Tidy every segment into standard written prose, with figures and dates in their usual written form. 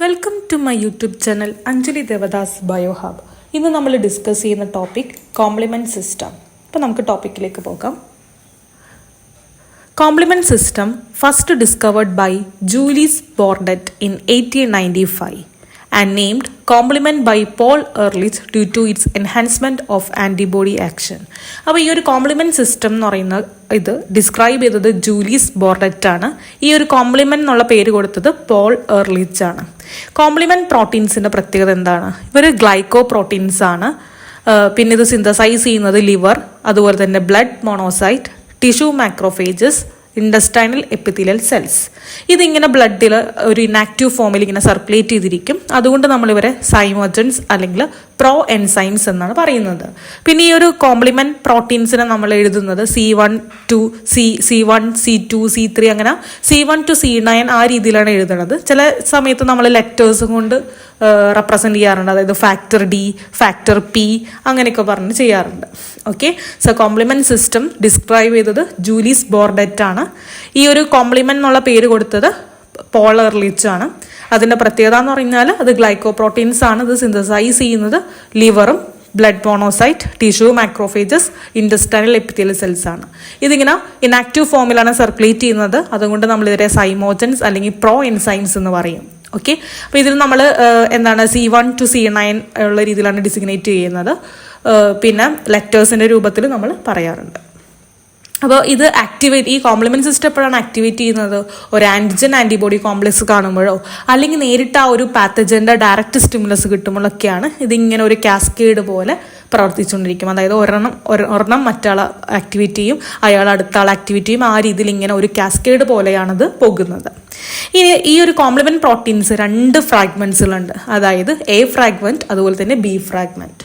Welcome to my YouTube channel Anjali Devadas Biohub. ഇന്ന് നമ്മൾ discuss ചെയ്യുന്ന ടോപ്പിക് കോംപ്ലിമെന്റ് സിസ്റ്റം. അപ്പോൾ നമുക്ക് ടോപ്പിക്കിലേക്ക് പോകാം. Complement system first discovered by Julius Bordet in 1895 and named complement by Paul Ehrlich due to its enhancement of antibody action. അപ്പോൾ ഈ ഒരു കോംപ്ലിമെന്റ് സിസ്റ്റം എന്ന് പറയുന്ന ഇത് ഡിസ്ക്രൈബ് ചെയ്തത് ജൂലിയസ് ബോർഡറ്റ് ആണ്. ഈ ഒരു കോംപ്ലിമെന്റ് എന്നുള്ള പേര് കൊടുത്തത് പോൾ എർലിച്ച് ആണ്. കോംപ്ലിമെന്റ് പ്രോട്ടീൻസിന്റെ പ്രത്യേകത എന്താണ്? ഇവർ ഗ്ലൈക്കോ പ്രോട്ടീൻസ് ആണ്. പിന്നെ ഇത് സിന്തസൈസ് ചെയ്യുന്നത് ലിവർ, അതുപോലെ തന്നെ blood monocyte, tissue macrophages, intestinal epithelial cells. ഇതിങ്ങനെ ബ്ലഡിൽ ഒരു ഇനാക്റ്റീവ് ഫോമിൽ ഇങ്ങനെ സർക്കുലേറ്റ് ചെയ്തിരിക്കും. അതുകൊണ്ട് നമ്മളിവരെ സൈമോജൻസ് അല്ലെങ്കിൽ പ്രോ എൻസൈംസ് എന്നാണ് പറയുന്നത്. പിന്നെ ഈ ഒരു കോംപ്ലിമെന്റ് പ്രോട്ടീൻസിനെ നമ്മൾ എഴുതുന്നത് C1 to C1 C2 C3 അങ്ങനെ C1 to C9 ആ രീതിയിലാണ് എഴുതുന്നത്. ചില സമയത്ത് നമ്മൾ ലെറ്റേഴ്സ് കൊണ്ട് റെപ്രസെന്റ് ചെയ്യാറുണ്ട്. അതായത് ഫാക്ടർ D, ഫാക്ടർ P അങ്ങനെയൊക്കെ പറഞ്ഞ് ചെയ്യാറുണ്ട്. Okay, so complement system describe ചെയ്തത് ജൂലിയസ് ബോർഡറ്റ് ആണ്. ഈ ഒരു കോംപ്ലിമെന്റ് എന്നുള്ള പേര് കൊടുത്തത് പോൾ എർലിച്ച് ആണ്. അതിൻ്റെ പ്രത്യേകത എന്ന് പറഞ്ഞാൽ അത് ഗ്ലൈക്കോ പ്രോട്ടീൻസ് ആണ്. ഇത് സിന്തസൈസ് ചെയ്യുന്നത് ലിവറും blood monocyte, tissue macrophages, intestinal epithelial cells ആണ്. ഇതിങ്ങനെ ഇനാക്റ്റീവ് ഫോമിലാണ് സർക്കുലേറ്റ് ചെയ്യുന്നത്. അതുകൊണ്ട് നമ്മൾ ഇതിനെ സൈമോജൻസ് അല്ലെങ്കിൽ പ്രോ എൻസൈംസ് എന്ന് പറയും. ഓക്കെ, അപ്പോൾ ഇതിൽ നമ്മൾ എന്താണ് C1 to C9 ഉള്ള രീതിയിലാണ് ഡിസിഗ്നേറ്റ് ചെയ്യുന്നത്. പിന്നെ ലെറ്റേഴ്സിൻ്റെ രൂപത്തിൽ നമ്മൾ പറയാറുണ്ട്. അപ്പോൾ ഇത് ഈ കോംപ്ലിമെന്റ് സിസ്റ്റം എപ്പോഴാണ് ആക്ടിവേറ്റ് ചെയ്യുന്നത്? ഒരു ആന്റിജൻ ആന്റിബോഡി കോംപ്ലക്സ് കാണുമ്പോഴോ അല്ലെങ്കിൽ നേരിട്ട് ആ ഒരു പാത്തജന്റെ ഡയറക്റ്റ് സ്റ്റിമുലസ് കിട്ടുമ്പോഴൊക്കെയാണ് ഇതിങ്ങനെ ഒരു കാസ്കേഡ് പോലെ പ്രവർത്തിച്ചുകൊണ്ടിരിക്കും. അതായത് ഒരെണ്ണം മറ്റാളെ ആക്ടിവേറ്റ് ചെയ്യും, അയാൾ അടുത്ത ആൾ ആക്ടിവേറ്റ് ചെയ്യും. ആ രീതിയിൽ ഇങ്ങനെ ഒരു കാസ്കേഡ് പോലെയാണിത് പോകുന്നത്. ഇനി ഈ ഒരു കോംപ്ലിമെന്റ് പ്രോട്ടീൻസ് 2 ഫ്രാഗ്മെന്റ്സുകളുണ്ട്. അതായത് A ഫ്രാഗ്മെന്റ് അതുപോലെ തന്നെ B ഫ്രാഗ്മെന്റ്.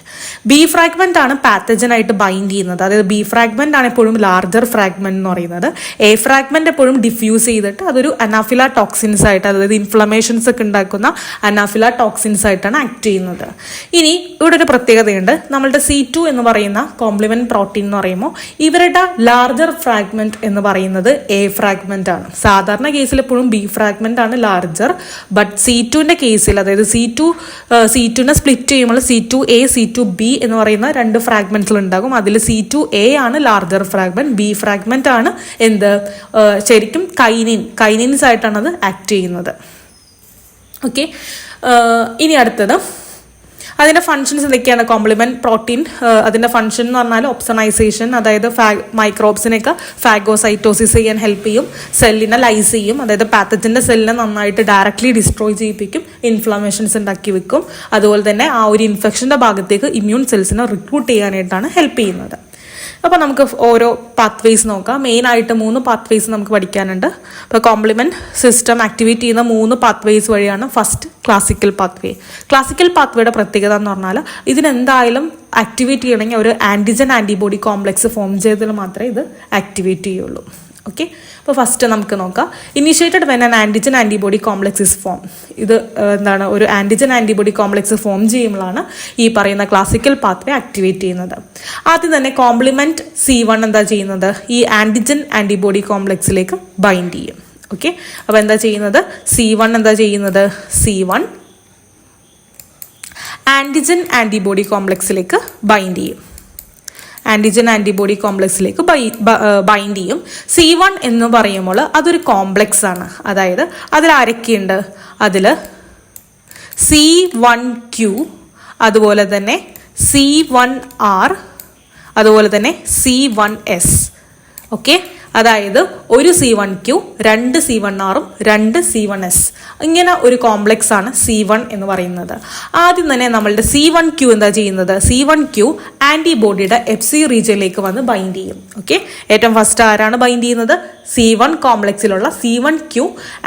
B ഫ്രാഗ്മെന്റ് ആണ് പാത്തജനായിട്ട് ബൈൻഡ് ചെയ്യുന്നത്. അതായത് B ഫ്രാഗ്മെന്റ് ആണ് എപ്പോഴും ലാർജർ ഫ്രാഗ്മെന്റ് എന്ന് പറയുന്നത്. A ഫ്രാഗ്മെന്റ് എപ്പോഴും ഡിഫ്യൂസ് ചെയ്തിട്ട് അതൊരു അനാഫില ടോക്സിൻസ് ആയിട്ട്, അതായത് ഇൻഫ്ലമേഷൻസ് ഒക്കെ ഉണ്ടാക്കുന്ന അനാഫില ടോക്സിൻസ് ആയിട്ടാണ് ആക്ട് ചെയ്യുന്നത്. ഇനി ഇവിടെ ഒരു പ്രത്യേകതയുണ്ട്. നമ്മളുടെ C2 എന്ന് പറയുന്ന കോംപ്ലിമെന്റ് പ്രോട്ടീൻ എന്ന് പറയുമ്പോൾ ഇവരുടെ ലാർജർ ഫ്രാഗ്മെന്റ് എന്ന് പറയുന്നത് A ഫ്രാഗ്മെന്റ് ആണ്. സാധാരണ കേസിൽ എപ്പോഴും B ഫ്രാഗ്മെന്റ് ആണ് ലാർജർ. ബട്ട് C2ന്റെ കേസിൽ, അതായത് C2നെ സ്പ്ലിറ്റ് ചെയ്യുമ്പോൾ C2A C2B എന്ന് പറയുന്ന 2 ഫ്രാഗ്മെന്റ്സ് ഉണ്ടാകും. അതിൽ C2A ആണ് ലാർജർ ഫ്രാഗ്മെന്റ്. B ഫ്രാഗ്മെന്റ് ആണ് ശരിക്കും കൈനിൻസ് ആയിട്ടാണ് അത് ആക്ട് ചെയ്യുന്നത്. ഓക്കെ, ഇനി അടുത്തത് അതിൻ്റെ ഫങ്ഷൻസ് എന്തൊക്കെയാണ്? കോംപ്ലിമെന്റ് പ്രോട്ടീൻ അതിൻ്റെ ഫങ്ഷൻ എന്ന് പറഞ്ഞാൽ ഓപ്സണൈസേഷൻ, അതായത് മൈക്രോബ്സിനെയൊക്കെ ഫാഗോസൈറ്റോസിസ് ചെയ്യാൻ ഹെൽപ്പ് ചെയ്യും, സെല്ലിനെ ലൈസ് ചെയ്യും, അതായത് പാത്തജന്റെ സെല്ലിനെ നന്നായിട്ട് ഡയറക്ട്ലി ഡിസ്ട്രോയ് ചെയ്യിപ്പിക്കും, ഇൻഫ്ലമേഷൻസ് ഉണ്ടാക്കി വെക്കും. അതുപോലെ തന്നെ ആ ഒരു ഇൻഫെക്ഷൻ്റെ ഭാഗത്തേക്ക് ഇമ്മ്യൂൺ സെൽസിനെ റിക്രൂട്ട് ചെയ്യാനായിട്ടാണ് ഹെൽപ്പ് ചെയ്യുന്നത്. അപ്പോൾ നമുക്ക് ഓരോ പാത്വേസ് നോക്കാം. മെയിനായിട്ട് 3 പാത്വേസ് നമുക്ക് പഠിക്കാനുണ്ട്. അപ്പോൾ കോംപ്ലിമെന്റ് സിസ്റ്റം ആക്ടിവേറ്റ് ചെയ്യുന്ന 3 പാത്വേസ് വഴിയാണ്. First classical pathway. ക്ലാസിക്കൽ പാത്വേയുടെ പ്രത്യേകത എന്ന് പറഞ്ഞാൽ ഇതിനെന്തായാലും ആക്ടിവേറ്റ് ചെയ്യണമെങ്കിൽ ഒരു ആന്റിജൻ ആന്റിബോഡി കോംപ്ലക്സ് ഫോം ചെയ്തതിൽ മാത്രമേ ഇത് ആക്ടിവേറ്റ് ചെയ്യുള്ളൂ. ഓക്കെ, അപ്പോൾ ഫസ്റ്റ് നമുക്ക് നോക്കാം. Initiated when an antigen antibody complex is form. ഇത് എന്താണ്? ഒരു ആന്റിജൻ ആന്റിബോഡി കോംപ്ലക്സ് ഫോം ചെയ്യുമ്പോഴാണ് ഈ പറയുന്ന ക്ലാസിക്കൽ പാത്വേ ആക്ടിവേറ്റ് ചെയ്യുന്നത്. ആദ്യം തന്നെ കോംപ്ലിമെന്റ് C1 എന്താ ചെയ്യുന്നത്? ഈ ആന്റിജൻ ആന്റിബോഡി കോംപ്ലക്സിലേക്ക് ബൈൻഡ് ചെയ്യും. ഓക്കെ, അപ്പോൾ എന്താ ചെയ്യുന്നത്? C1 എന്താ ചെയ്യുന്നത്? C1 ആന്റിജൻ ആന്റിബോഡി കോംപ്ലക്സിലേക്ക് ബൈൻഡ് ചെയ്യും. ആന്റിജൻ ആന്റിബോഡി കോംപ്ലക്സിലേക്ക് ബൈൻഡ് ചെയ്യും. C1 എന്ന് പറയുമ്പോൾ അതൊരു കോംപ്ലക്സ് ആണ്. അതായത് അതിൽ ആരൊക്കെയുണ്ട്? അതിൽ C1Q, അതുപോലെ തന്നെ C1R, അതുപോലെ തന്നെ C1S. ഓക്കെ, അതായത് ഒരു C1Q, 2 C1R, 2 C1S, ഇങ്ങനെ ഒരു കോംപ്ലക്സ് ആണ് C1 എന്ന് പറയുന്നത്. ആദ്യം തന്നെ നമ്മളുടെ C1Q എന്താ ചെയ്യുന്നത്? C1Q ആന്റിബോഡിയുടെ FC റീജിയനിലേക്ക് വന്ന് ബൈൻഡ് ചെയ്യും. ഓക്കെ, ഏറ്റവും ഫസ്റ്റ് ആരാണ് ബൈൻഡ് ചെയ്യുന്നത്? C1 കോംപ്ലക്സിലുള്ള C1Q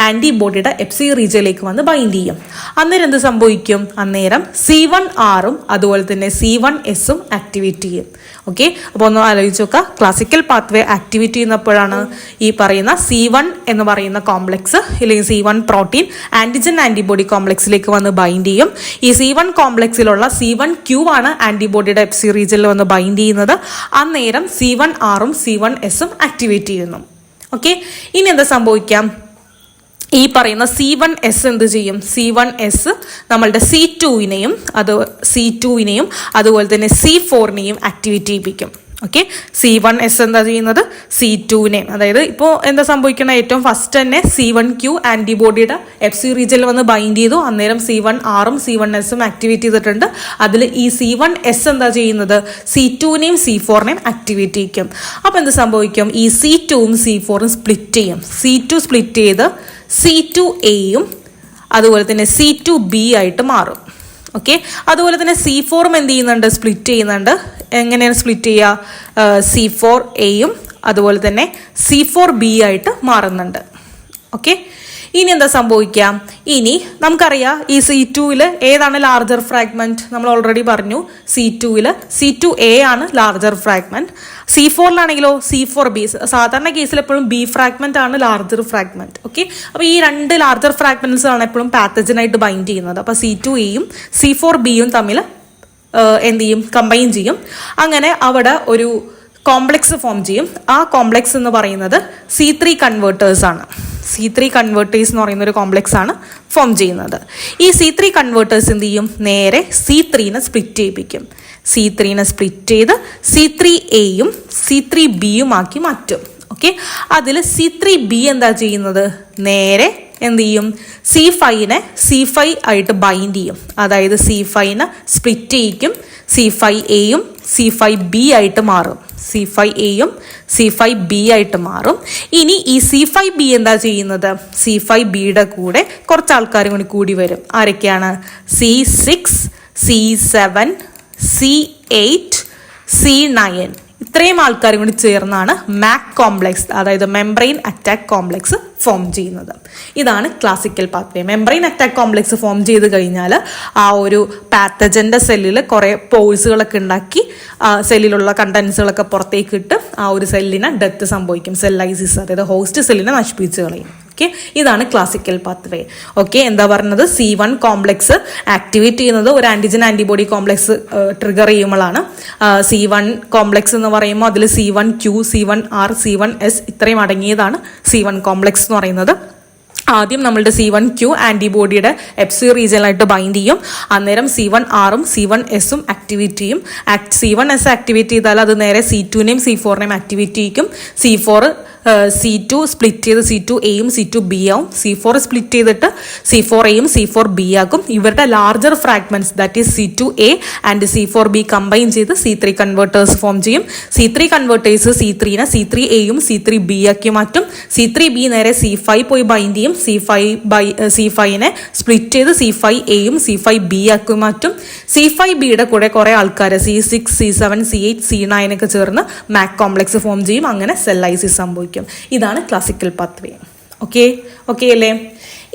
ആന്റിബോഡിയുടെ FC റീജിയനിലേക്ക് വന്ന് ബൈൻഡ് ചെയ്യും. അന്നേരം എന്ത് സംഭവിക്കും? അന്നേരം C1Rഉം അതുപോലെ തന്നെ C1Sഉം ആക്ടിവേറ്റ് ചെയ്യും. ഓക്കെ, അപ്പോൾ ഒന്ന് ആലോചിച്ച് നോക്കുക. ക്ലാസിക്കൽ പാത്വേ ആക്ടിവേറ്റ് ചെയ്യുന്നപ്പോഴാണ് ഈ പറയുന്ന C1 എന്ന് പറയുന്ന കോംപ്ലക്സ് അല്ലെങ്കിൽ C1 പ്രോട്ടീൻ ആന്റിജൻ ആന്റിബോഡി കോംപ്ലക്സിലേക്ക് വന്ന് ബൈൻഡ് ചെയ്യും. ഈ C1 കോംപ്ലക്സിലുള്ള C1Q ആണ് ആന്റിബോഡിയുടെ FC റീജിയനിൽ വന്ന് ബൈൻഡ് ചെയ്യുന്നത്. അന്നേരം C1Rഉം C1Sഉം ആക്ടിവേറ്റ് ചെയ്യുന്നു. ഓക്കെ, ഇനി എന്താ സംഭവിക്കാം? ഈ പറയുന്ന C1s എന്ത് ചെയ്യും? C1s നമ്മളുടെ C2വിനെയും അതുപോലെ തന്നെ C4നെയും ആക്ടിവേറ്റ് ചെയ്യിപ്പിക്കും. ഓക്കെ, C1s എന്താ ചെയ്യുന്നത്? C2വിനെയും, അതായത് ഇപ്പോൾ എന്താ സംഭവിക്കണം, ഏറ്റവും ഫസ്റ്റ് തന്നെ C1q ആൻറ്റിബോഡിയുടെ FC റീജിയനിൽ വന്ന് ബൈൻഡ് ചെയ്തു. അന്നേരം C1rഉം C1sഉം ആക്ടിവേറ്റ് ചെയ്തിട്ടുണ്ട്. അതിൽ ഈ C1s എന്താ ചെയ്യുന്നത്? C2വിനെയും C4നെയും ആക്ടിവേറ്റ് ചെയ്യിക്കും. അപ്പോൾ എന്ത് സംഭവിക്കും? ഈ C2ഉം C4ഉം സ്പ്ലിറ്റ് ചെയ്യും. C2 സ്പ്ലിറ്റ് ചെയ്ത് C2aയും അതുപോലെ തന്നെ C2b ആയിട്ട് മാറും. ഓക്കെ, അതുപോലെ തന്നെ C4ഉം എന്ത് ചെയ്യുന്നുണ്ട്? സ്പ്ലിറ്റ് ചെയ്യുന്നുണ്ട്. എങ്ങനെയാണ് സ്പ്ലിറ്റ് ചെയ്യുക? C4aയും അതുപോലെ തന്നെ C4b ആയിട്ട് മാറുന്നുണ്ട്. ഓക്കെ, ഇനി എന്താ സംഭവിക്കാം? ഇനി നമുക്കറിയാം ഈ C2വിൽ ഏതാണ് ലാർജർ ഫ്രാഗ്മെന്റ്? നമ്മൾ ഓൾറെഡി പറഞ്ഞു, C2വിൽ C2a ആണ് ലാർജർ ഫ്രാഗ്മെന്റ്. C4ലാണെങ്കിലോ C4b. സാധാരണ കേസിൽ എപ്പോഴും B ഫ്രാഗ്മെന്റ് ആണ് ലാർജർ ഫ്രാഗ്മെന്റ്. ഓക്കെ, അപ്പോൾ ഈ രണ്ട് ലാർജർ ഫ്രാഗ്മെന്റ്സ് ആണ് എപ്പോഴും പാത്തജനായിട്ട് ബൈൻഡ് ചെയ്യുന്നത്. അപ്പോൾ C2aയും C4bയും തമ്മിൽ എന്ത് ചെയ്യും? കമ്പൈൻ ചെയ്യും. അങ്ങനെ അവിടെ ഒരു കോംപ്ലക്സ് ഫോം ചെയ്യും. ആ കോംപ്ലക്സ് എന്ന് പറയുന്നത് C3 കൺവേർട്ടേഴ്സ് ആണ്. C3 കൺവേർട്ടേഴ്സ് എന്ന് പറയുന്ന ഒരു കോംപ്ലക്സ് ആണ് ഫോം ചെയ്യുന്നത്. ഈ C3 കൺവേർട്ടേഴ്സ് എന്ത് ചെയ്യും? നേരെ C3നെ സ്പ്ലിറ്റ് ചെയ്യിപ്പിക്കും. C3നെ സ്പ്ലിറ്റ് ചെയ്ത് C3aയും C3bയും ആക്കി മാറ്റും. ഓക്കെ, അതിൽ C3b എന്താ ചെയ്യുന്നത്? നേരെ എന്ത് ചെയ്യും? C5നെ C5 ആയിട്ട് ബൈൻഡ് ചെയ്യും. അതായത് C5നെ സ്പ്ലിറ്റ് ചെയ്യിക്കും. C5aയും C5b ആയിട്ട് മാറും. C5aയും C5b ആയിട്ട് മാറും. ഇനി ഈ C5b എന്താ ചെയ്യുന്നത്? C5bയുടെ കൂടെ കുറച്ച് ആൾക്കാർ കൂടി വരും. ആരൊക്കെയാണ്? C6, C7, C8, C9 ഇത്രയും ആൾക്കാരും കൂടി ചേർന്നാണ് MAC കോംപ്ലക്സ്, അതായത് മെംബ്രെയിൻ അറ്റാക്ക് കോംപ്ലക്സ് ഫോം ചെയ്യുന്നത്. ഇതാണ് classical pathway. Membrane attack complex form ചെയ്ത് കഴിഞ്ഞാൽ ആ ഒരു പാത്തജന്റെ സെല്ലിൽ കുറേ പോഴ്സുകളൊക്കെ ഉണ്ടാക്കി സെല്ലിലുള്ള കണ്ടൻസുകളൊക്കെ പുറത്തേക്ക് ഇട്ട് ആ ഒരു സെല്ലിന് ഡെത്ത് സംഭവിക്കും. സെല്ലൈസിസ്, അതായത് ഹോസ്റ്റ് സെല്ലിനെ നശിപ്പിച്ച് കളയും. ഓക്കെ, ഇതാണ് ക്ലാസിക്കൽ പാത്വേ. ഓക്കെ, എന്താ പറയുന്നത്? C1 കോംപ്ലക്സ് ആക്ടിവേറ്റ് ചെയ്യുന്നത് ഒരു ആന്റിജൻ ആന്റിബോഡി കോംപ്ലക്സ് ട്രിഗർ ചെയ്യുമ്പോഴാണ്. C1 കോംപ്ലക്സ് എന്ന് പറയുമ്പോൾ അതിൽ C1q, C1r, C1s ഇത്രയും അടങ്ങിയതാണ് C1 കോംപ്ലക്സ് എന്ന് പറയുന്നത്. ആദ്യം നമ്മളുടെ C1q ആന്റിബോഡിയുടെ FC റീജിയനായിട്ട് ബൈൻഡ് ചെയ്യും. അന്നേരം C1rഉം C1sഉം ആക്ടിവേറ്റ് ചെയ്യും. C1s ആക്ടിവേറ്റ് ചെയ്താൽ അത് നേരെ C2നെയും C4നെയും ആക്ടിവേറ്റ് ചെയ്യിക്കും. C2 സ്പ്ലിറ്റ് ചെയ്ത് C2aയും C2b ആവും. C4 സ്പ്ലിറ്റ് ചെയ്തിട്ട് C4aയും C4b ആക്കും. ഇവരുടെ larger fragments that is C2a and C4b combine ചെയ്ത് C3 കൺവേർട്ടേഴ്സ് ഫോം ചെയ്യും. C3 കൺവേർട്ടേഴ്സ് C3നെ C3aയും C3b ആക്കി മാറ്റും. C3b നേരെ C5 പോയി ബൈൻഡ് ചെയ്യും. C5നെ സ്പ്ലിറ്റ് ചെയ്ത് C5aയും C5b ആക്കി മാറ്റും. C5bയുടെ കൂടെ കുറെ ആൾക്കാർ C6, C7, C8, C9 ഒക്കെ ചേർന്ന് MAC കോംപ്ലക്സ് ഫോം ചെയ്യും. അങ്ങനെ സെല്ലൈസിസ് സംഭവിക്കും. ഇതാണ് ക്ലാസിക്കൽ പാത്വേ. ഓക്കെ അല്ലേ?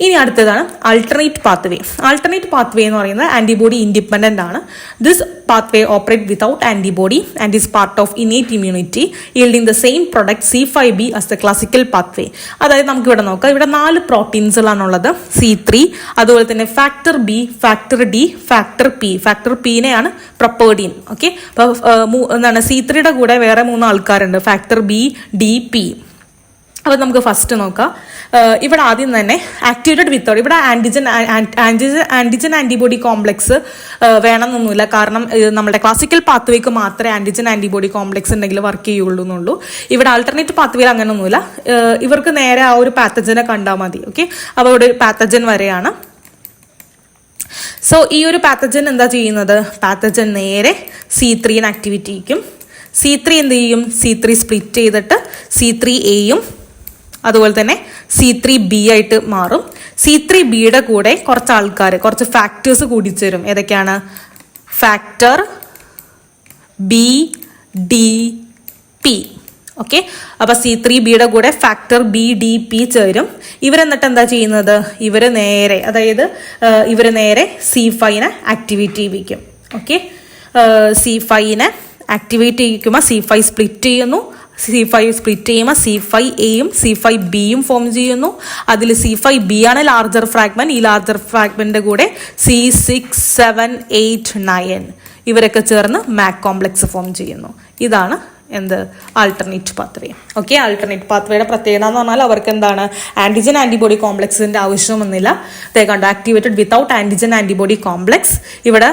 ഇനി അടുത്തതാണ് ആൾട്ടർനേറ്റ് പാത്വേ. ആൾട്ടർനേറ്റ് പാത്വേ എന്ന് പറയുന്നത് ആന്റിബോഡി ഇൻഡിപെൻഡന്റ് ആണ്. This pathway operate without antibody and is part of innate immunity yielding the same product C5b as the classical pathway. അതായത് നമുക്ക് ഇവിടെ നോക്കാം. ഇവിടെ 4 പ്രോട്ടീൻസുകളാണുള്ളത്. C3, അതുപോലെ തന്നെ factor B, factor D, factor P. Factor Pനെയാണ് പ്രൊപ്പേർഡീൻ. ഓക്കെ, അപ്പോൾ എന്താണ് C3യുടെ കൂടെ വേറെ 3 ആൾക്കാരുണ്ട്, ഫാക്ടർ B, D, P. അപ്പോൾ നമുക്ക് ഫസ്റ്റ് നോക്കാം. ഇവിടെ ആദ്യം തന്നെ ആക്ടിവേറ്റഡ് വിത്തൗട്ട്, ഇവിടെ ആന്റിജൻ ആന്റിബോഡി കോംപ്ലക്സ് വേണമെന്നൊന്നുമില്ല. കാരണം നമ്മുടെ ക്ലാസിക്കൽ പാത്വേക്ക് മാത്രമേ ആന്റിജൻ ആന്റിബോഡി കോംപ്ലക്സ് ഉണ്ടെങ്കിൽ വർക്ക് ചെയ്യുള്ളൂ എന്നുള്ളൂ. ഇവിടെ ആൾട്ടർനേറ്റ് പാത്വേയിൽ അങ്ങനെയൊന്നുമില്ല. ഇവർക്ക് നേരെ ആ ഒരു പാത്തജനെ കണ്ടാൽ മതി. ഓക്കെ, അപ്പോൾ ഇവിടെ ഒരു പാത്തജൻ വരെയാണ്. സോ ഈ ഒരു പാത്തജൻ എന്താ ചെയ്യുന്നത്? പാത്തജൻ നേരെ C3നെ ആക്ടിവേറ്റ് ചെയ്യിക്കും. C3 എന്ത് ചെയ്യും? C3 സ്പ്ലിറ്റ് ചെയ്തിട്ട് C3aയും അതുപോലെ തന്നെ C3b ആയിട്ട് മാറും. C3bയുടെ കൂടെ കുറച്ച് ആൾക്കാർ, കുറച്ച് ഫാക്ടേഴ്സ് കൂടി ചേരും. ഏതൊക്കെയാണ്? Factor B, D, P. Okay, അപ്പോൾ C3bയുടെ കൂടെ ഫാക്ടർ B, D, P ചേരും. ഇവരെന്നിട്ട് എന്താ ചെയ്യുന്നത്? ഇവർ നേരെ C5നെ ആക്ടിവേറ്റ് ചെയ്യിക്കും. ഓക്കെ, C5നെ ആക്ടിവേറ്റ് ചെയ്യിക്കുമ്പോൾ C5 സ്പ്ലിറ്റ് ചെയ്യുന്നു. C5 സ്പ്ലിറ്റ് ചെയ്യുമ്പോൾ C5aയും C5bയും ഫോം ചെയ്യുന്നു. അതിൽ C5b ആണ് ലാർജർ ഫ്രാഗ്മെന്റ്. ഈ ലാർജർ ഫ്രാഗ്മെന്റിന്റെ കൂടെ C6, 7, 8, 9 ഇവരൊക്കെ ചേർന്ന് MAC കോംപ്ലക്സ് ഫോം ചെയ്യുന്നു. ഇതാണ് എന്ത് ആൾട്ടർനേറ്റ് പാത്വേ. ഓക്കെ, ആൾട്ടർനേറ്റ് പാത്വേയുടെ പ്രത്യേകത എന്ന് പറഞ്ഞാൽ അവർക്ക് എന്താണ് ആന്റിജൻ ആന്റിബോഡി കോംപ്ലക്സിന്റെ ആവശ്യമൊന്നുമില്ല. കണ്ടോ activated without antigen antibody complex. ഇവിടെ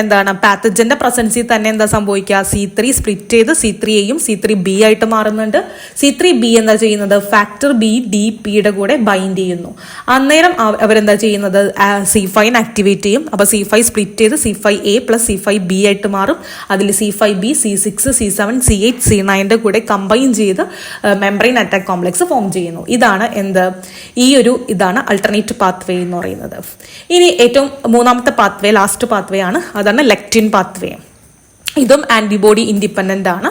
എന്താണ് പാത്തജന്റെ പ്രസൻസിൽ തന്നെ എന്താ സംഭവിക്കുക, C3 സ്പ്ലിറ്റ് ചെയ്ത് C3A C3B ആയിട്ട് മാറുന്നുണ്ട്. C3B എന്താ ചെയ്യുന്നത്, ഫാക്ടർ BDP കൂടെ ബൈൻഡ് ചെയ്യുന്നു. അന്നേരം അവരെന്താ ചെയ്യുന്നത്, C5 ആക്ടിവേറ്റ് ചെയ്യും. അപ്പൊ C5 സ്പ്ലിറ്റ് ചെയ്ത് C5A + C5B ആയിട്ട് മാറും. അതിൽ C5B C6 C7 C8 C9 കൂടെ കമ്പൈൻ ചെയ്ത് മെംബ്രെയിൻ അറ്റാക്ക് കോംപ്ലക്സ് ഫോം ചെയ്യുന്നു. ഇതാണ് ഇതാണ് അൾട്ടർനേറ്റ് പാത്വേ എന്ന് പറയുന്നത്. ഇനി ഏറ്റവും മൂന്നാമത്തെ പാത്വേ, ലാസ്റ്റ് പാത്വേ ആണ്, അതാണ് ലെക്റ്റിൻ പാത്വേ. ഇതും ആന്റിബോഡി ഇൻഡിപെൻഡന്റ് ആണ്.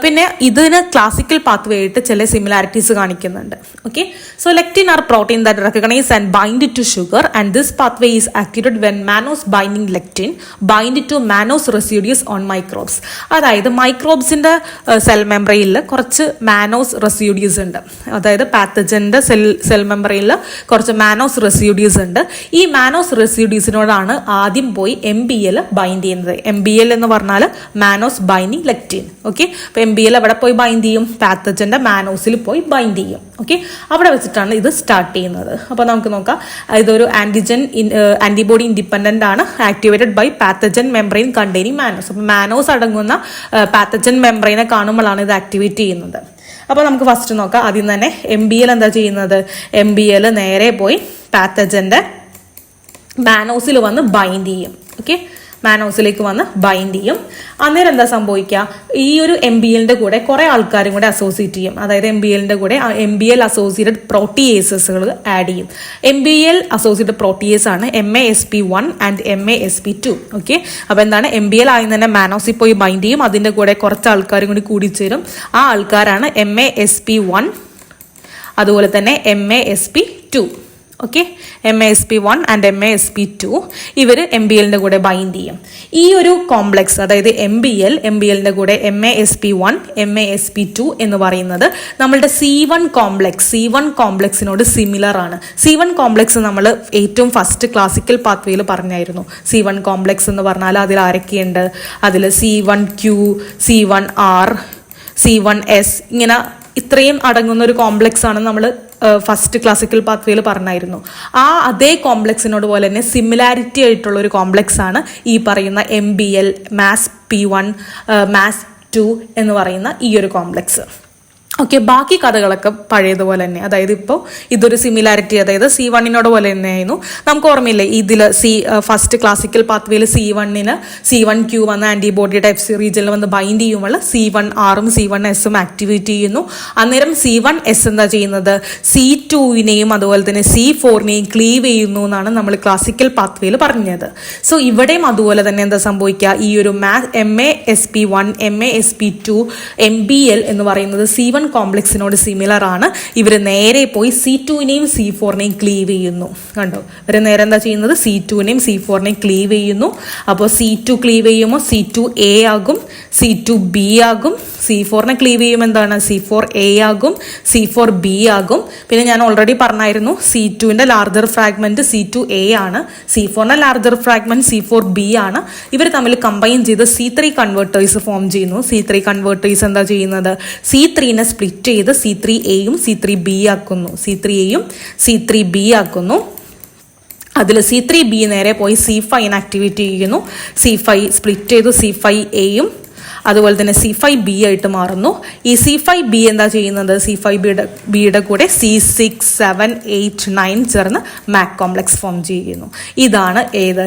പിന്നെ ഇതിന് ക്ലാസിക്കൽ പാത്വേ ആയിട്ട് ചില സിമിലാരിറ്റീസ് കാണിക്കുന്നുണ്ട്. Okay, so lectin are protein that recognise and bind to sugar and this pathway is activated when mannose binding lectin bind to mannose residues on microbes. അതായത് മൈക്രോബ്സിന്റെ cell മെംബ്രെയിനിൽ കുറച്ച് mannose residues ഉണ്ട്. അതായത് പാത്തജന്റെ cell മെംബ്രെയിനിൽ കുറച്ച് mannose residues ഉണ്ട്. ഈ mannose റെസിഡ്യൂസിനോടാണ് ആദ്യം പോയി MBL ബൈൻഡ് ചെയ്യുന്നത്. MBL എന്ന് പറഞ്ഞാൽ മാനോസ് ബൈൻഡിങ് ലെക്റ്റിൻ. ഓക്കെ, അപ്പൊ MBL എവിടെ പോയി ബൈൻഡ് ചെയ്യും, പാത്തജന്റെ മാനോസിൽ പോയി ബൈൻഡ് ചെയ്യും. ഓക്കെ, അവിടെ വെച്ചിട്ടാണ് ഇത് സ്റ്റാർട്ട് ചെയ്യുന്നത്. അപ്പൊ നമുക്ക് നോക്കാം, ഇതൊരു ആന്റിബോഡി ഇൻഡിപെൻഡന്റ് ആണ്, activated by pathogen membrane containing mannose. അപ്പൊ മാനോസ് അടങ്ങുന്ന പാത്തജൻ മെംബ്രെയിനെ കാണുമ്പോഴാണ് ഇത് ആക്ടിവേറ്റ് ചെയ്യുന്നത്. അപ്പൊ നമുക്ക് ഫസ്റ്റ് നോക്കാം. ആദ്യം തന്നെ MBL എന്താ ചെയ്യുന്നത്, MBL നേരെ പോയി പാത്തജന്റെ മാനോസിൽ വന്ന് ബൈൻഡ് ചെയ്യും. ഓക്കെ, മാനോസിലേക്ക് വന്ന് ബൈൻഡ് ചെയ്യും. അന്നേരം എന്താ സംഭവിക്കുക, ഈ ഒരു MBLന്റെ കൂടെ കുറെ ആൾക്കാരും കൂടെ അസോസിയേറ്റ് ചെയ്യും. അതായത് MBLന്റെ കൂടെ MBL അസോസിയേറ്റഡ് പ്രോട്ടിയേസസുകൾ ആഡ് ചെയ്യും. MBL അസോസിയേറ്റഡ് പ്രോട്ടിയേസ് ആണ് MASP1 ആൻഡ് MASP2. ഓക്കെ, അപ്പൊ എന്താണ്, MBL ആയി തന്നെ മാനോസിൽ പോയി ബൈൻഡ് ചെയ്യും. അതിന്റെ കൂടെ കുറച്ച് ആൾക്കാരും കൂടി കൂടിച്ചേരും. ആ ആൾക്കാരാണ് MASP1 അതുപോലെ തന്നെ MASP2. Okay, MASP1 and MASP2 ഇവർ MBLന്റെ കൂടെ ബൈൻഡ് ചെയ്യും. ഈ ഒരു കോംപ്ലക്സ്, അതായത് MBLന്റെ കൂടെ MASP1 MASP2 എന്ന് പറയുന്നത് നമ്മളുടെ C1 കോംപ്ലക്സിനോട് സിമിലർ ആണ്. C1 കോംപ്ലക്സ് നമ്മൾ ഏറ്റവും ഫസ്റ്റ് ക്ലാസിക്കൽ പാത്വേയിൽ പറഞ്ഞായിരുന്നു. C1 കോംപ്ലക്സ് എന്ന് പറഞ്ഞാൽ അതിൽ ആരൊക്കെയുണ്ട്, അതിൽ C1Q C1R C1S ഇങ്ങനെ ഇത്രയും അടങ്ങുന്ന ഒരു കോംപ്ലക്സ് ആണ് നമ്മൾ ഫസ്റ്റ് ക്ലാസിക്കൽ പാത്വേയിൽ പറഞ്ഞായിരുന്നു. അതേ കോംപ്ലക്സിനോട് പോലെ തന്നെ സിമിലാരിറ്റി ആയിട്ടുള്ള ഒരു കോംപ്ലക്സ് ആണ് ഈ പറയുന്ന MBL MASP1 MASP2 എന്ന് പറയുന്ന ഈ ഒരു കോംപ്ലക്സ്. ഓക്കെ, ബാക്കി കഥകളൊക്കെ പഴയതുപോലെ തന്നെ. അതായത് ഇപ്പോൾ ഇതൊരു സിമിലാരിറ്റി, അതായത് C1 പോലെ തന്നെയായിരുന്നു. നമുക്ക് ഓർമ്മയില്ലേ, ഇതിൽ ഫസ്റ്റ് ക്ലാസിക്കൽ പാത്വേയിൽ C1Q വന്ന ആന്റിബോഡിയുടെ FC റീജിയനിൽ വന്ന് ബൈൻഡ് ചെയ്യുമ്പോൾ C1R C1S ആക്ടിവേറ്റ് ചെയ്യുന്നു. അന്നേരം C1S എന്താ ചെയ്യുന്നത്, C2 അതുപോലെ തന്നെ C4 ക്ലീവ് ചെയ്യുന്നു എന്നാണ് നമ്മൾ ക്ലാസിക്കൽ പാത്വേയിൽ പറഞ്ഞത്. സോ ഇവിടെയും അതുപോലെ തന്നെ എന്താ സംഭവിക്കുക, ഈ ഒരു MASP1 MASP2 MBL എന്ന് പറയുന്നത് C1 കോംപ്ലക്സിനോട് സിമിലർ ആണ്. ഇവർ നേരെ പോയി C2 C4 ക്ലീവ് ചെയ്യുന്നു. കണ്ടോ, ഇവർ നേരെ എന്താ ചെയ്യുന്നത്, C2 C4 ക്ലീവ് ചെയ്യുന്നു. അപ്പോൾ C2 ക്ലീവ് ചെയ്യുമ്പോൾ C2A ആകും, C2B ആകും. C4 ക്ലീവ് ചെയ്യുമ്പോൾ എന്താണ്, C4A ആകും, C4B ആകും. പിന്നെ ഞാൻ ഓൾറെഡി പറഞ്ഞായിരുന്നു C2ന്റെ ലാർജർ ഫ്രാഗ്മെന്റ് C2A ആണ്, C4ന്റെ ലാർജർ ഫ്രാഗ്മെന്റ് C4B ആണ്. ഇവർ തമ്മിൽ കമ്പൈൻ ചെയ്ത് C3 കൺവേർട്ടേഴ്സ് ഫോം ചെയ്യുന്നു. C3 കൺവേർട്ടേഴ്സ് എന്താ ചെയ്യുന്നത്, C3നെ സ്പ്ലിറ്റ് ചെയ്ത് C3A C3B ആക്കുന്നു. C3A C3B ആക്കുന്നു. അതിൽ C3B നേരെ പോയി C5 ആക്ടിവേറ്റ് ചെയ്യുന്നു. C5 സ്പ്ലിറ്റ് ചെയ്തു C5A അതുപോലെ തന്നെ C5B ആയിട്ട് മാറുന്നു. ഈ C5B എന്താ ചെയ്യുന്നത്, C5Bയുടെ കൂടെ C6 7 8 9 ചേർന്ന് MAC കോംപ്ലക്സ് ഫോം ചെയ്യുന്നു. ഇതാണ്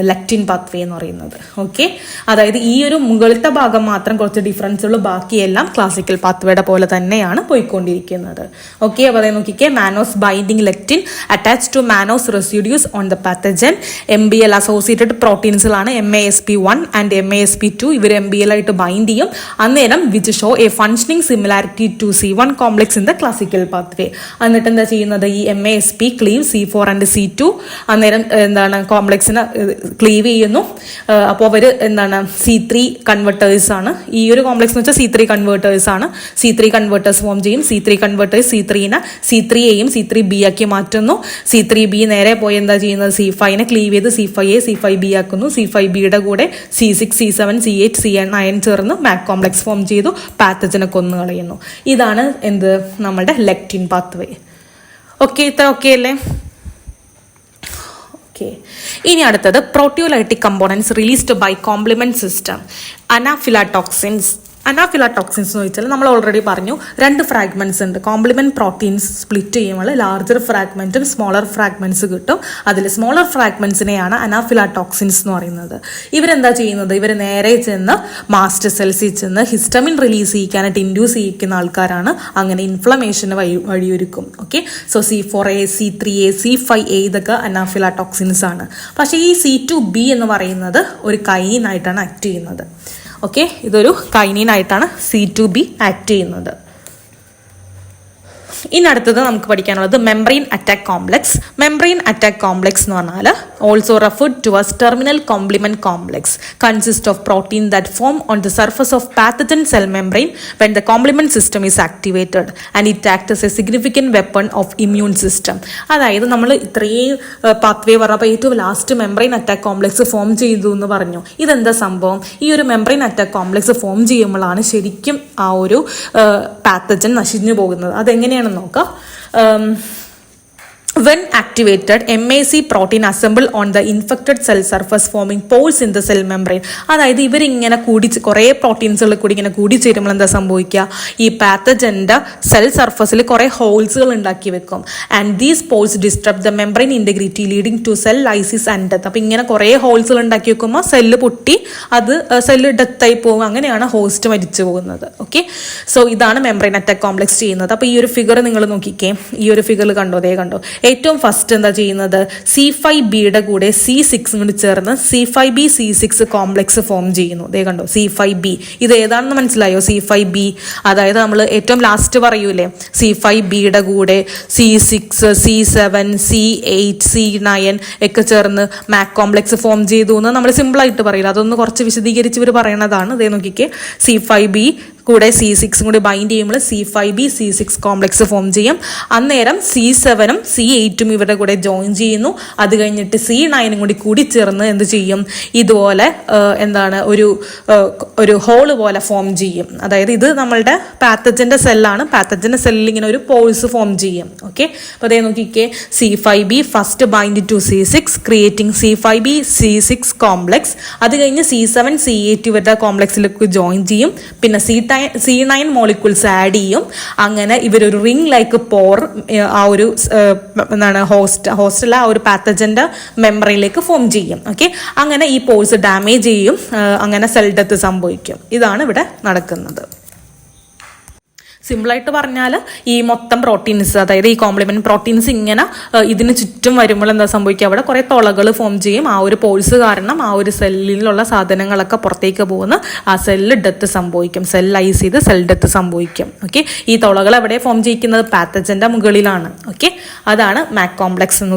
ലെക്റ്റിൻ പാത്വേ എന്ന് പറയുന്നത്. ഓക്കെ, അതായത് ഈ ഒരു മുകളിലത്തെ ഭാഗം മാത്രം കുറച്ച് ഡിഫറൻസ് ഉള്ളൂ, ബാക്കിയെല്ലാം ക്ലാസിക്കൽ പാത്വേയുടെ പോലെ തന്നെയാണ് പോയിക്കൊണ്ടിരിക്കുന്നത്. ഓക്കെ, അപ്പോൾ അതായത് നോക്കിക്കേ, mannose binding lectin attach to mannose residues on the pathogen. MBL associated പ്രോട്ടീൻസിലാണ് MASP1 ആൻഡ് MASP2. ഇവർ MBL ആയിട്ട് ബൈൻഡ് ചെയ്യും. അന്നേരം which show a functioning similarity to C1 complex in the classical pathway. എന്നിട്ട് എന്താ ചെയ്യുന്നത്, ഈ MASP Clive C4 and C2 അന്നേരം എന്താണ് കോംപ്ലക്സിന് ക്ലീവ് ചെയ്യുന്നു. അപ്പോൾ അവർ എന്താണ് C3 കൺവേർട്ടേഴ്സ് ആണ്. ഈ ഒരു കോംപ്ലക്സ് എന്ന് വെച്ചാൽ C3 കൺവേർട്ടേഴ്സ് ആണ്. C3 കൺവേർട്ടേഴ്സ് ഫോം ചെയ്യും. C3 കൺവേർട്ടേഴ്സ് C3നെ C3A C3B ആക്കി മാറ്റുന്നു. C3B നേരെ പോയി എന്താ ചെയ്യുന്നത്, C5നെ ക്ലീവ് ചെയ്ത് C5A C5B ആക്കുന്നു. C5Bയുടെ കൂടെ C6 C7 C8 C9 ചേർന്ന് മാക് കോംപ്ലക്സ് ഫോം ചെയ്തു, പാത്തജനെ കൊന്നു കളയുന്നു. ഇതാണ് എന്ത് നമ്മുടെ ലെക്റ്റിൻ പാത്വേ. ഓക്കെ, ഇത്ര ഓക്കെ അല്ലേ? ഇനി അടുത്തത് proteolytic components released by complement system. Anaphylatoxins എന്ന് വെച്ചാൽ നമ്മൾ ഓൾറെഡി പറഞ്ഞു, 2 ഫ്രാഗ്മെന്റ്സ് ഉണ്ട്. കോംപ്ലിമെന്റ് പ്രോട്ടീൻസ് സ്പ്ലിറ്റ് ചെയ്യുമ്പോൾ ലാർജർ ഫ്രാഗ്മെന്റും സ്മോളർ ഫ്രാഗ്മെന്റ്സ് കിട്ടും. അതിൽ സ്മോളർ ഫ്രാഗ്മെന്റ്സിനെയാണ് അനാഫിലാടോക്സിൻസ് എന്ന് പറയുന്നത്. ഇവരെന്താ ചെയ്യുന്നത്? ഇവർ നേരെ ചെന്ന് മാസ്റ്റർ സെൽസിൽ ചെന്ന് ഹിസ്റ്റമിൻ റിലീസ് ചെയ്യിക്കാനായിട്ട് ഇൻഡ്യൂസ് ചെയ്യിക്കുന്ന ആൾക്കാരാണ്. അങ്ങനെ ഇൻഫ്ലമേഷന് വഴിയൊരുക്കും. Okay, so C4A, C3A, C5A ഇതൊക്കെ അനാഫിലാടോക്സിൻസ് ആണ്. പക്ഷേ ഈ C2B എന്ന് പറയുന്നത് ഒരു കൈനിൻ ആയിട്ടാണ് ആക്ട് ചെയ്യുന്നത്. ഓക്കെ, ഇതൊരു കൈനിൻ ആയിട്ടാണ് C2B ആക്ട് ചെയ്യുന്നത്. ഇനി അടുത്തത് നമുക്ക് പഠിക്കാനുള്ളത് membrane attack complex. Membrane attack complex എന്ന് പറഞ്ഞാൽ also referred to as terminal complement complex consist of protein that form on the surface of pathogen cell membrane when the complement system is activated and it acts as a significant weapon of immune system. അതായത് നമ്മൾ ഇത്രയും pathway പറഞ്ഞപ്പോൾ ഏറ്റവും last membrane attack complex form ചെയ്തു എന്ന് പറഞ്ഞു. ഇതെന്താ സംഭവം? ഈ ഒരു മെംബ്രെയിൻ അറ്റാക്ക് കോംപ്ലക്സ് ഫോം ചെയ്യുമ്പോഴാണ് ശരിക്കും ആ ഒരു പാത്തജൻ നശിഞ്ഞു പോകുന്നത്. അതെങ്ങനെയാണ് നോക്കാം. When activated, MAC protein assemble on the infected cell surface forming pores in the cell membrane. അതായത് ഇവരിങ്ങനെ കുറേ പ്രോട്ടീൻസുകൾ കൂടി ഇങ്ങനെ കൂടിച്ചേരുമ്പോൾ എന്താ സംഭവിക്കുക? ഈ പാത്തജൻ്റെ സെൽ സർഫസിൽ കുറേ ഹോൾസുകൾ ഉണ്ടാക്കി വെക്കും. And these pores disturb the membrane integrity leading to cell lysis and death. അപ്പോൾ ഇങ്ങനെ കുറേ ഹോൾസുകൾ ഉണ്ടാക്കി വെക്കുമ്പോൾ സെല്ല് പൊട്ടി അത് സെല്ല് ഡെത്തായി പോകും. അങ്ങനെയാണ് ഹോസ്റ്റ് മരിച്ചു പോകുന്നത്. ഓക്കെ, സോ ഇതാണ് മെംബ്രെയിൻ അറ്റാക്ക് കോംപ്ലക്സ് ചെയ്യുന്നത്. അപ്പോൾ ഈ ഒരു ഫിഗർ നിങ്ങൾ നോക്കിക്കേ. ഈ ഒരു ഫിഗർ കണ്ടോ? കണ്ടോ? ഏറ്റവും ഫസ്റ്റ് എന്താ ചെയ്യുന്നത്? C5Bയുടെ കൂടെ C6 കൂടി ചേർന്ന് C5B C6 കോംപ്ലക്സ് ഫോം ചെയ്യുന്നു. ദേ കണ്ടോ? C5B. ഇത് ഏതാണെന്ന് മനസ്സിലായോ? C5B അതായത് നമ്മൾ ഏറ്റവും ലാസ്റ്റ് പറയൂലേ, C5Bയുടെ കൂടെ C6, C7, C8, C9 ഒക്കെ ചേർന്ന് മാക് കോംപ്ലക്സ് ഫോം ചെയ്തു എന്ന് നമ്മൾ സിമ്പിളായിട്ട് പറയില്ല. അതൊന്ന് കുറച്ച് വിശദീകരിച്ച് ഇവർ പറയണതാണ്. ഇതേ നോക്കിക്കേ, C5B കൂടെ C6 കൂടി ബൈൻഡ് ചെയ്യുമ്പോൾ C5B C6 കോംപ്ലക്സ് ഫോം ചെയ്യും. അന്നേരം C7ഉം C8ഉം ഇവരുടെ കൂടെ ജോയിൻ ചെയ്യുന്നു. അത് കഴിഞ്ഞിട്ട് C9ഉം കൂടി ചേർന്ന് എന്ത് ചെയ്യും? ഇതുപോലെ എന്താണ് ഒരു ഹോള് പോലെ ഫോം ചെയ്യും. അതായത് ഇത് നമ്മളുടെ പാത്തജന്റെ സെല്ലാണ്. പാത്തജന്റെ സെല്ലിൽ ഇങ്ങനെ ഒരു പോൾസ് ഫോം ചെയ്യും. ഓക്കെ, അപ്പോൾ അതേ നോക്കിക്കേ, C5B first bind to C6 creating C5B C6 complex. അത് കഴിഞ്ഞ് C7 C8 ഇവരുടെ കോംപ്ലക്സിലേക്ക് ജോയിൻ ചെയ്യും. പിന്നെ C9 മോളിക്യൂൾസ് ആഡ് ചെയ്യും. അങ്ങനെ ഇവരൊരു റിംഗ് ലൈക്ക് പോർ ആ ഒരു എന്താണ് ഹോസ്റ്റൽ ആ ഒരു പാത്തജന്റെ മെമ്പറിലേക്ക് ഫോം ചെയ്യും. ഓക്കെ, അങ്ങനെ ഈ പോർസ് ഡാമേജ് ചെയ്യും. അങ്ങനെ സെൽ ഡെത്ത് സംഭവിക്കും. ഇതാണ് ഇവിടെ നടക്കുന്നത്. സിമ്പിളായിട്ട് പറഞ്ഞാൽ ഈ മൊത്തം പ്രോട്ടീൻസ്, അതായത് ഈ കോംപ്ലിമെന്റ് പ്രോട്ടീൻസ് ഇങ്ങനെ ഇതിന് ചുറ്റും വരുമ്പോൾ എന്താ സംഭവിക്കുക? അവിടെ കുറേ തുളകൾ ഫോം ചെയ്യും. ആ ഒരു പോൾസ് കാരണം ആ ഒരു സെല്ലിലുള്ള സാധനങ്ങളൊക്കെ പുറത്തേക്ക് പോകുന്ന ആ സെല്ല് ഡെത്ത് സംഭവിക്കും. സെൽ ലൈസ് ചെയ്ത് സെൽ ഡെത്ത് സംഭവിക്കും. ഓക്കെ, ഈ തുളകൾ എവിടെ ഫോം ചെയ്യിക്കുന്നത്? പാത്തജന്റെ മുകളിലാണ്. ഓക്കെ, അതാണ് മാക് കോംപ്ലക്സ് എന്ന്